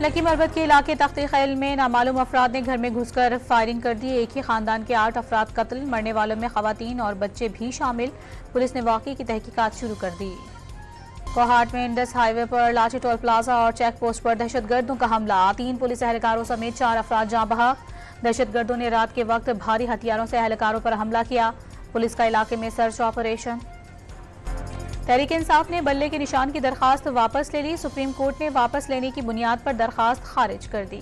Lucky Marwat के इलाके तख्ती खैल में नामालूम अफराद ने घर में घुसकर फायरिंग कर दी। एक ही खानदान के 8 अफराद कत्ल, मरने वालों में खवातीन और बच्चे भी शामिल। पुलिस ने वाक़ई की तहकीकात शुरू कर दी। कोहाट में इंडस हाईवे पर लाठी टोल प्लाजा और चेक पोस्ट पर दहशतगर्दों का हमला, 3 पुलिस एहलकारों समेत 4 अफराद जाँ बहक। दहशतगर्दों ने रात के वक्त भारी हथियारों से एहलकारों पर हमला किया। पुलिस का इलाके में सर्च ऑपरेशन। तहरीक इंसाफ ने बल्ले के निशान की दरखास्त वापस ले ली। सुप्रीम कोर्ट ने वापस लेने की बुनियाद पर दरखास्त खारिज कर दी।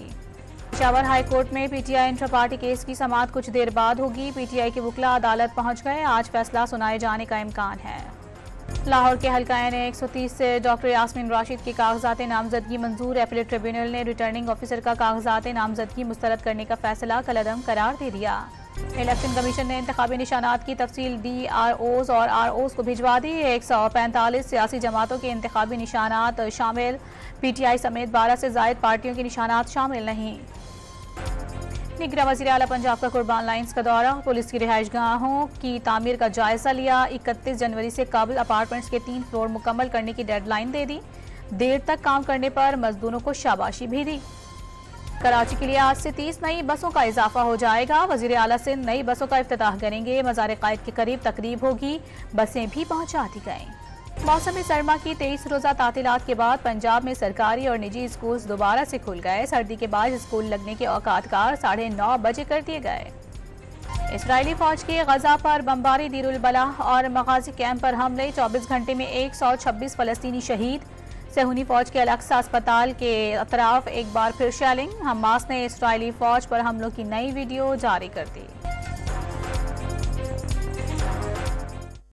पेशावर हाई कोर्ट में पीटीआई इंटर पार्टी केस की समाअत कुछ देर बाद होगी। पीटीआई के वकील अदालत पहुंच गए, आज फैसला सुनाए जाने का इम्कान है। लाहौर के हल्का ने 130 से डॉक्टर यास्मीन राशिद की कागजात नामजदगी मंजूर। एपीलेट ट्रिब्यूनल ने रिटर्निंग ऑफिसर का कागजात नामजदगी मुस्तरद करने का फैसला कलअदम करार दे दिया। इलेक्शन कमीशन ने इंतखाबी निशानात की तफसील DROs और ROs को भिजवा दी। 145 सियासी जमातों के इंतखाबी निशानात शामिल, PTI समेत 12 से जायद पार्टियों के निशानात शामिल नहीं। निगरान वज़ीर आला पंजाब का कुर्बान लाइन्स का दौरा, पुलिस की रिहाइश गाहों की तामीर का जायजा लिया। 31 जनवरी से कबल अपार्टमेंट्स के 3 फ्लोर मुकम्मल करने की डेडलाइन दे दी। देर तक काम करने पर मजदूरों को शाबाशी भी दी। कराची के लिए आज से 30 नई बसों का इजाफा हो जाएगा। वज़ीर आला से नई बसों का इफ्तिताह करेंगे। मज़ार क़ायद के करीब तकरीब होगी, बसें भी पहुंचा दी गईं। मौसम सरमा की 23 रोज़ा तातीलात के बाद पंजाब में सरकारी और निजी स्कूल दोबारा से खुल गए। सर्दी के बाद स्कूल लगने के औकातकार 9:30 बजे कर दिए गए। इसराइली फौज की गजा पर बमबारी, दीरुल बलाह और मगाजी कैंप पर हमले, 24 घंटे में 126 फ़लस्तीनी शहीद। सेहूनी फौज के अल-अक्सा अस्पताल के अतराफ एक बार फिर शेलिंग, हमास ने इसराइली फौज पर हमलों की नई वीडियो जारी कर दी।